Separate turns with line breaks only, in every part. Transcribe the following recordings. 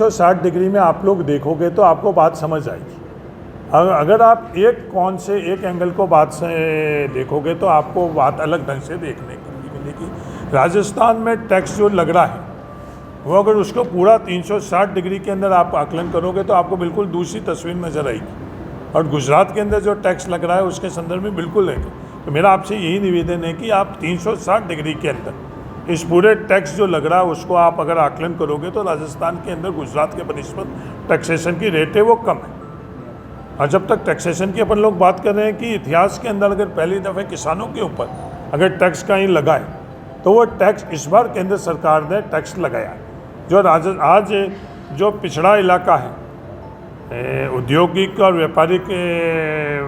60 degree में आप लोग देखोगे तो आपको बात समझ आएगी। अगर आप एक एंगल को बात से देखोगे तो आपको बात अलग ढंग से देखने को मिलेगी। राजस्थान में टैक्स जो लग रहा है वो अगर उसको पूरा 360 डिग्री के अंदर आप आकलन करोगे तो आपको बिल्कुल दूसरी तस्वीर नज़र आएगी। और गुजरात के अंदर जो टैक्स लग रहा है उसके संदर्भ में बिल्कुल है। तो मेरा आपसे यही निवेदन है कि आप 360 डिग्री के अंदर इस पूरे टैक्स जो लग रहा है उसको आप अगर आकलन करोगे तो राजस्थान के अंदर गुजरात के बनिस्बत टैक्सेशन की रेट है वो कम है। और जब तक टैक्सेशन की अपन लोग बात कर रहे हैं कि इतिहास के अंदर अगर पहली दफ़े किसानों के ऊपर अगर टैक्स कहीं लगाए तो वो टैक्स इस बार केंद्र सरकार ने टैक्स लगाया। जो आज जो पिछड़ा इलाका है औद्योगिक और व्यापारिक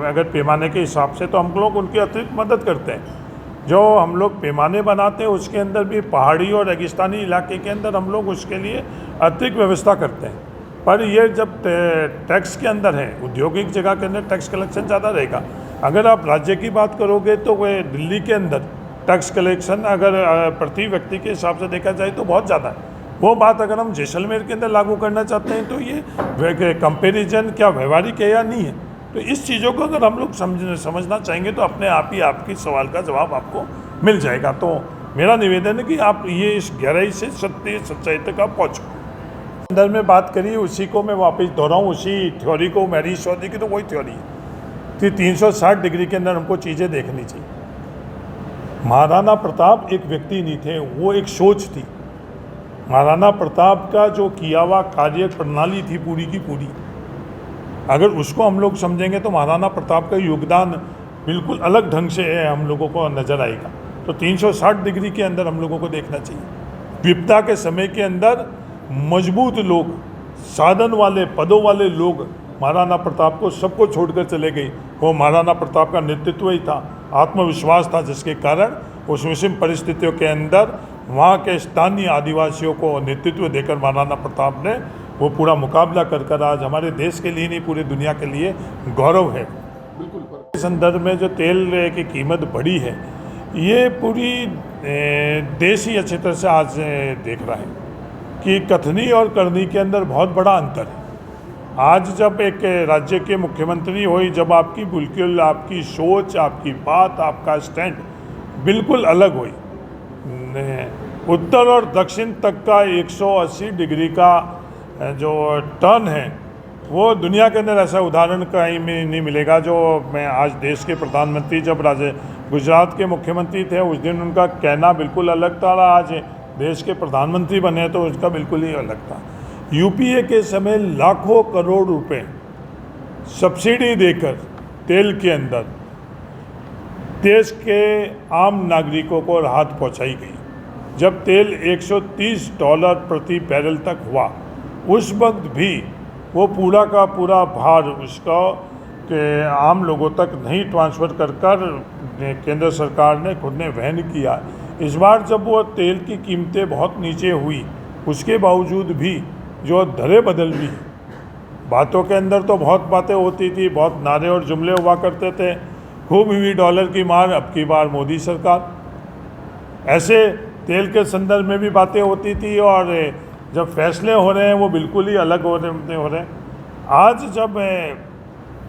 अगर पैमाने के हिसाब से तो हम लोग उनकी अतिरिक्त मदद करते हैं। जो हम लोग पैमाने बनाते हैं उसके अंदर भी पहाड़ी और रेगिस्तानी इलाके के अंदर हम लोग उसके लिए अतिरिक्त व्यवस्था करते हैं। पर ये जब टैक्स के अंदर है औद्योगिक जगह के अंदर टैक्स कलेक्शन ज़्यादा रहेगा। अगर आप राज्य की बात करोगे तो वह दिल्ली के अंदर टैक्स कलेक्शन अगर प्रति व्यक्ति के हिसाब से देखा जाए तो बहुत ज़्यादा है। वो बात अगर हम जैसलमेर के अंदर लागू करना चाहते हैं तो ये कंपैरिजन क्या व्यवहारिक है या नहीं है। तो इस चीज़ों को अगर हम लोग समझना चाहेंगे तो अपने आप ही आपकी सवाल का जवाब आपको मिल जाएगा। तो मेरा निवेदन है कि आप ये इस गहराई से सच्चाई तक आप पहुँचो। अंदर में बात करी उसी को मैं वापस दोहराऊँ, उसी थ्योरी को मैरी चौधरी की तो वही थ्योरी है कि 360 डिग्री के अंदर हमको चीज़ें देखनी चाहिए। महाराणा प्रताप एक व्यक्ति नहीं थे, वो एक सोच थी। महाराणा प्रताप का जो किया हुआ कार्य प्रणाली थी पूरी की पूरी, अगर उसको हम लोग समझेंगे तो महाराणा प्रताप का योगदान बिल्कुल अलग ढंग से है, हम लोगों को नज़र आएगा। तो 360 डिग्री के अंदर हम लोगों को देखना चाहिए। विपदा के समय के अंदर मजबूत लोग, साधन वाले, पदों वाले लोग महाराणा प्रताप को सबको छोड़कर चले गए। वो महाराणा प्रताप का नेतृत्व ही था, आत्मविश्वास था, जिसके कारण उस विषम परिस्थितियों के अंदर वहाँ के स्थानीय आदिवासियों को नेतृत्व देकर महाराणा प्रताप ने वो पूरा मुकाबला कर आज हमारे देश के लिए नहीं पूरी दुनिया के लिए गौरव है। बिल्कुल इस संदर्भ में जो तेल की कीमत बढ़ी है ये पूरी देश ही अच्छी तरह से आज देख रहा है कि कथनी और करनी के अंदर बहुत बड़ा अंतर है। आज जब एक राज्य के मुख्यमंत्री हुई, जब आपकी बिल्कुल आपकी सोच, आपकी बात, आपका स्टैंड बिल्कुल अलग हुई, उत्तर और दक्षिण तक का 180 डिग्री का जो टर्न है वो दुनिया के अंदर ऐसा उदाहरण कहीं में नहीं मिलेगा। जो मैं आज देश के प्रधानमंत्री जब गुजरात के मुख्यमंत्री थे उस दिन उनका कहना बिल्कुल अलग था, आज देश के प्रधानमंत्री बने तो उसका बिल्कुल ही अलग था। यूपीए के समय लाखों करोड़ रुपए सब्सिडी देकर तेल के अंदर देश के आम नागरिकों को राहत पहुंचाई गई। जब तेल $130 प्रति बैरल तक हुआ उस वक्त भी वो पूरा का पूरा भार उसका के आम लोगों तक नहीं ट्रांसफ़र कर केंद्र सरकार ने खुद ने वहन किया। इस बार जब वो तेल की कीमतें बहुत नीचे हुई उसके बावजूद भी जो धरे बदल भी, बातों के अंदर तो बहुत बातें होती थी, बहुत नारे और जुमले हुआ करते थे, खूब हुई डॉलर की मार, अब की बार मोदी सरकार, ऐसे तेल के संदर्भ में भी बातें होती थी। और जब फैसले हो रहे हैं वो बिल्कुल ही अलग हो रहे हैं। आज जब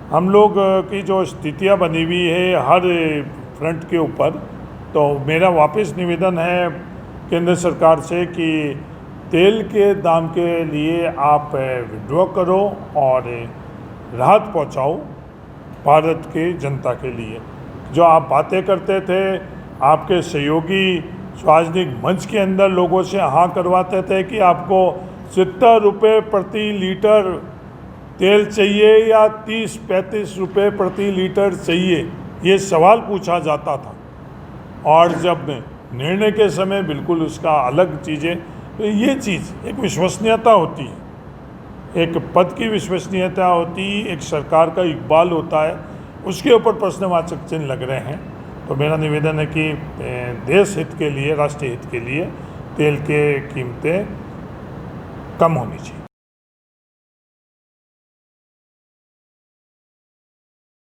हम लोग की जो स्थितियाँ बनी हुई है हर फ्रंट के ऊपर, तो मेरा वापस निवेदन है केंद्र सरकार से कि तेल के दाम के लिए आप विड्रॉ करो और राहत पहुंचाओ भारत की जनता के लिए। जो आप बातें करते थे, आपके सहयोगी सार्वजनिक मंच के अंदर लोगों से हाँ करवाते थे कि आपको 70 रुपये प्रति लीटर तेल चाहिए या 30-35 रुपये प्रति लीटर चाहिए, ये सवाल पूछा जाता था। और जब निर्णय के समय बिल्कुल उसका अलग चीज़ें, तो ये चीज़ एक विश्वसनीयता होती है, एक पद की विश्वसनीयता होती है, एक सरकार का इकबाल होता है, उसके ऊपर प्रश्नवाचक चिन्ह लग रहे हैं। तो मेरा निवेदन है कि देश हित के लिए, राष्ट्रीय हित के लिए तेल के कीमतें कम होनी चाहिए।